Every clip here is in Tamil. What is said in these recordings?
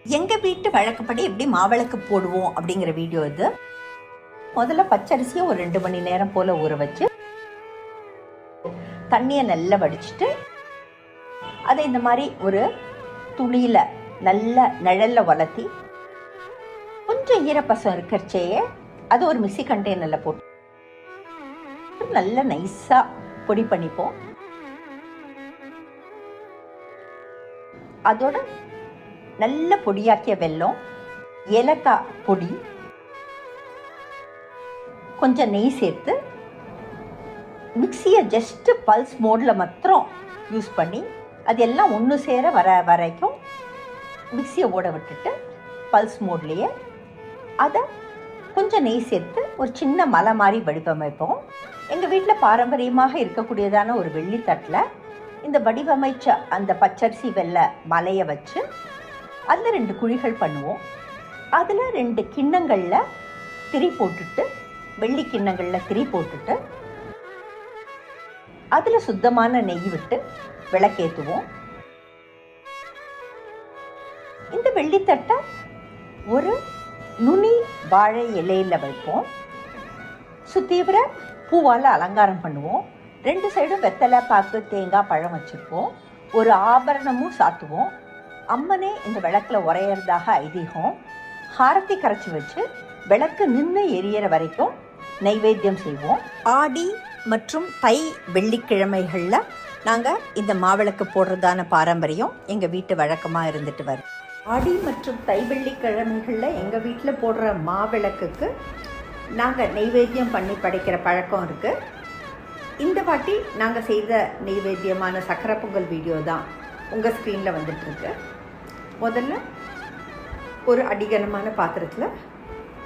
எங்கள் வீட்டு வழக்கப்படி எப்படி மாவிளக்கு போடுவோம் அப்படிங்கிற வீடியோ இது. முதல்ல பச்சரிசியை ஒரு 2 மணி நேரம் போல் ஊற வச்சு தண்ணியை நல்லா வடிச்சிட்டு அதை இந்த மாதிரி ஒரு துணியில் நல்ல நிழலில் வளர்த்தி கொஞ்சம் ஈரப்பசம் இருக்கிறச்சேயே அது ஒரு மிக்ஸி கண்டெய்னரில் போட்டு நல்லா நைஸாக பொடி பண்ணிப்போம். அதோட நல்ல பொடியாக்கிய வெல்லம், ஏலக்காய் பொடி, கொஞ்சம் நெய் சேர்த்து மிக்சியை ஜஸ்ட்டு பல்ஸ் மோடில் மாத்திரம் யூஸ் பண்ணி அது எல்லாம் ஒன்று சேர வரைக்கும் மிக்சியை ஓட விட்டுட்டு பல்ஸ் மோட்லேயே அதை கொஞ்சம் நெய் சேர்த்து ஒரு சின்ன மலை மாதிரி வடிவமைப்போம். எங்கள் வீட்டில் பாரம்பரியமாக இருக்கக்கூடியதான ஒரு வெள்ளித்தட்டில் இந்த வடிவமைச்ச அந்த பச்சரிசி வெள்ளை மலையை வச்சு அதில் 2 குழிகள் பண்ணுவோம். அதில் 2 கிண்ணங்களில் திரி போட்டுட்டு, வெள்ளி கிண்ணங்களில் திரி போட்டுட்டு அதில் சுத்தமான நெய் விட்டு விளக்கேற்றுவோம். இந்த வெள்ளித்தட்டை ஒரு நுனி வாழை இலையில் வைப்போம். சுத்தீவிர பூவால் அலங்காரம் பண்ணுவோம். 2 சைடும் வெத்தலை, பாக்கு, தேங்காய், பழம் வச்சுருப்போம். ஒரு ஆபரணமும் சாத்துவோம். அம்மனே இந்த விளக்கில் உரையிறதாக ஐதீகம். ஹாரத்தி கரைச்சி வச்சு விளக்கு நின்று எரியற வரைக்கும் நைவேத்தியம் செய்வோம். ஆடி மற்றும் தை வெள்ளிக்கிழமைகளில் நாங்கள் இந்த மாவிளக்கு போடுறதான பாரம்பரியம் எங்கள் வீட்டு வழக்கமாக இருந்துட்டு வரும். ஆடி மற்றும் தை வெள்ளிக்கிழமைகளில் எங்கள் வீட்டில் போடுற மாவிளக்குக்கு நாங்கள் நெய்வேத்தியம் பண்ணி படைக்கிற பழக்கம் இருக்குது. இந்த வாட்டி நாங்கள் செய்த நெய்வேத்தியமான சக்கரை பொங்கல் வீடியோ தான் உங்கள் ஸ்க்ரீனில் வந்துட்டுருக்கு. முதல்ல ஒரு அடிகனமான பாத்திரத்தில்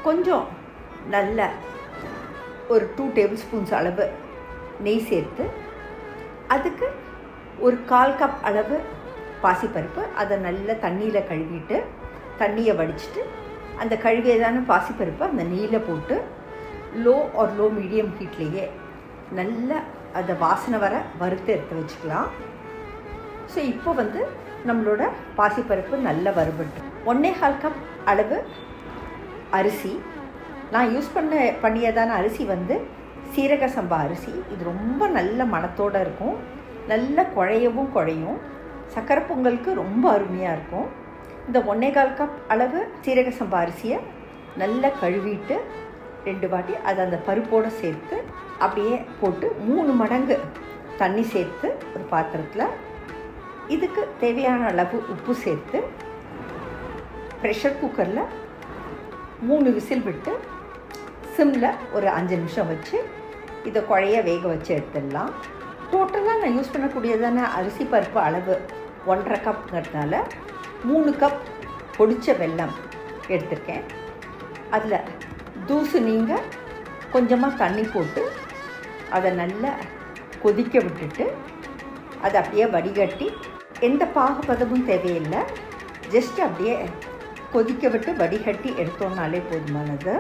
கொஞ்சம் நல்ல ஒரு 2 டேபிள் ஸ்பூன்ஸ் அளவு நெய் சேர்த்து அதுக்கு ஒரு 1/4 கப் அளவு பாசிப்பருப்பு, அதை நல்லா தண்ணியில் கழுவிட்டு தண்ணியை வடிச்சிட்டு அந்த கழுவியதான பாசிப்பருப்பை அந்த நெய்யில் போட்டு லோ மீடியம் ஹீட்லேயே நல்லா அதை வாசனை வர வறுத்து எடுத்து வச்சுக்கலாம். ஸோ இப்போ நம்மளோட பாசிப்பருப்பு நல்லா வறுபட்டு 1/4 கப் அளவு அரிசி, நான் யூஸ் பண்ணியதான அரிசி சீரக சம்பா அரிசி. இது ரொம்ப நல்ல மணத்தோடு இருக்கும், நல்ல குழையும். சக்கரை பொங்கலுக்கு ரொம்ப அருமையாக இருக்கும். இந்த 1/4 கப் அளவு சீரக சம்பா அரிசியை நல்லா கழுவிட்டு 2 வாட்டி அதை அந்த பருப்போடு சேர்த்து அப்படியே போட்டு 3 மடங்கு தண்ணி சேர்த்து ஒரு பாத்திரத்தில் இதுக்கு தேவையான அளவு உப்பு சேர்த்து ப்ரெஷர் குக்கரில் 3 விசில் விட்டு சிம்மில் ஒரு 5 நிமிஷம் வச்சு இதை குழைய வேக வச்சு எடுத்துடலாம். டோட்டலாக நான் யூஸ் பண்ணக்கூடியதான அரிசி பருப்பு அளவு 1/2 கப்ங்கிறதுனால 3 கப் பொடிச்ச வெல்லம் எடுத்திருக்கேன். அதில் தூசு நீங்கள் கொஞ்சமாக தண்ணி போட்டு அதை நல்லா கொதிக்க விட்டுட்டு அதை அப்படியே வடிகட்டி, எந்த பாகுபதமும் தேவையில்லை, ஜஸ்ட் அப்படியே கொதிக்க விட்டு வடிகட்டி எடுத்தோம்னாலே போதுமானது.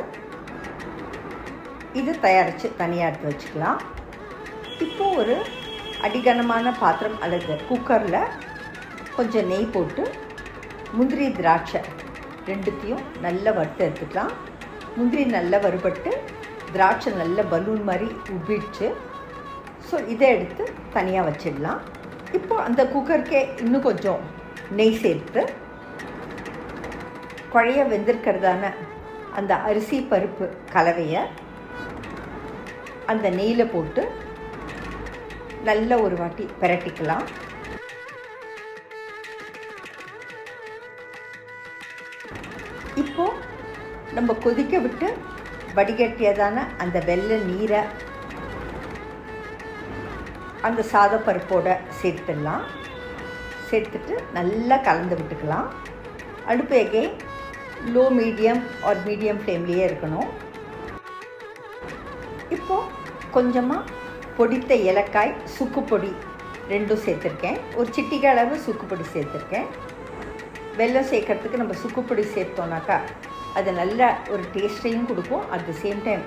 இது தயாரித்து தனியாக எடுத்து வச்சுக்கலாம். இப்போது ஒரு அடிகனமான பாத்திரம் அல்லது குக்கரில் கொஞ்சம் நெய் போட்டு முந்திரி திராட்சை 2த்தையும் நல்லா வறுத்து எடுத்துக்கலாம். முந்திரி நல்லா வறுபட்டு திராட்சை நல்ல பலூன் மாதிரி உப்பிடுச்சு. ஸோ இதை எடுத்து தனியாக வச்சிடலாம். இப்போது அந்த குக்கருக்கே இன்னும் கொஞ்சம் நெய் சேர்த்து குழைய வெந்திருக்கிறதான அந்த அரிசி பருப்பு கலவையை அந்த நெய்யில் போட்டு நல்ல ஒரு வாட்டி பிரட்டிக்கலாம். இப்போது நம்ம கொதிக்க விட்டு வடிகட்டியதான அந்த வெள்ளை நீரை அந்த சாதப்பருப்போடு சேர்த்துடலாம். சேர்த்துட்டு நல்லா கலந்து விட்டுக்கலாம். அடுப்பு எகெயின் லோ மீடியம் ஃப்ளேம்லேயே இருக்கணும். இப்போது கொஞ்சமாக பொடித்த ஏலக்காய், சுக்கு பொடி 2 சேர்த்துருக்கேன். ஒரு சிட்டிகை அளவு சுக்கு பொடி சேர்த்துருக்கேன். வெல்லம் சேர்க்கறதுக்கு நம்ம சுக்கு பொடி சேர்த்தோன்னாக்கா அது நல்ல ஒரு டேஸ்ட்டையும் கொடுக்கும். அட் த சேம் டைம்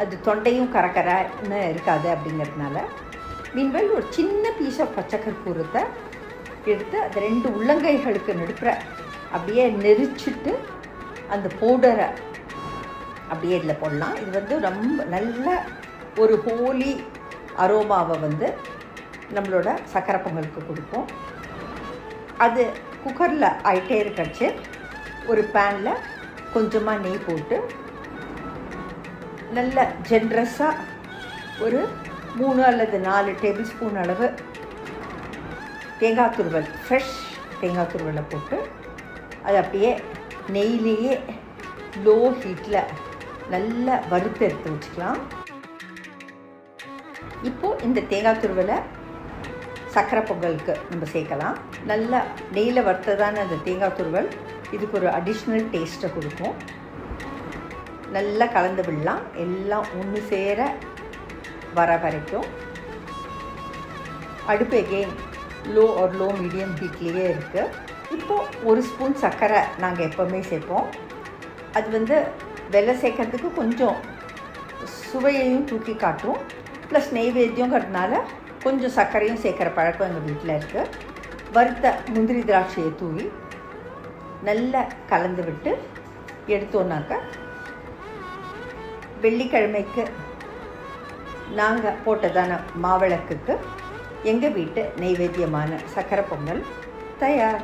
அது தொண்டையும் கரகரன்னு இருக்காது. அப்படிங்கிறதுனால மீன்வெல் ஒரு சின்ன பீஸ் ஆஃப் பச்சை கற்பூரத்தை எடுத்து அது 2 உள்ளங்கைகளுக்கு நடுப்புற அப்படியே நெரிச்சிட்டு அந்த பவுடரை அப்படியே இதில் போடலாம். இது வந்து ரொம்ப நல்ல ஒரு ஹோலி அரோமாவை வந்து நம்மளோட சக்கரை பொங்கலுக்கு கொடுக்கும். அது குக்கரில் ஆகிட்டே இருக்கச்சு ஒரு பேனில் கொஞ்சமாக நெய் போட்டு நல்ல ஜென்ரஸாக ஒரு 3 அல்லது 4 டேபிள் ஸ்பூன் அளவு தேங்காய் துருவல், ஃப்ரெஷ் தேங்காய் துருவலை போட்டு அது அப்படியே நெய்லேயே லோ ஹீட்டில் நல்லா வறுத்து எடுத்து வச்சுக்கலாம். இப்போது இந்த தேங்காய் துருவலை சக்கரை பொங்கலுக்கு நம்ம சேர்க்கலாம். நல்லா நெய்யில் வறுத்ததான அந்த தேங்காய் துருவல் இதுக்கு ஒரு அடிஷ்னல் டேஸ்ட்டை கொடுக்கும். நல்லா கலந்து விடலாம். எல்லாம் ஒன்று சேர வர வரைக்கும் அடுப்பு எகெயின் லோ மீடியம் ஹீட்லேயே இருக்குது. இப்போது 1 ஸ்பூன் சர்க்கரை நாங்கள் எப்போவுமே சேர்ப்போம். அது வந்து வெள்ளை சேர்க்கறதுக்கு கொஞ்சம் சுவையையும் தூக்கி காட்டும். ப்ளஸ் நெய்வேத்தியங்கிறதுனால கொஞ்சம் சர்க்கரையும் சேர்க்குற பழக்கம் எங்கள் வீட்டில் இருக்குது. வறுத்த முந்திரி திராட்சையை தூவி நல்லா கலந்து விட்டு எடுத்தோன்னாக்க வெள்ளிக்கிழமைக்கு நாங்கள் போட்டதான மாவிளக்குக்கு எங்கள் வீட்டு நைவேத்தியமான சக்கரை பொங்கல் தயார்.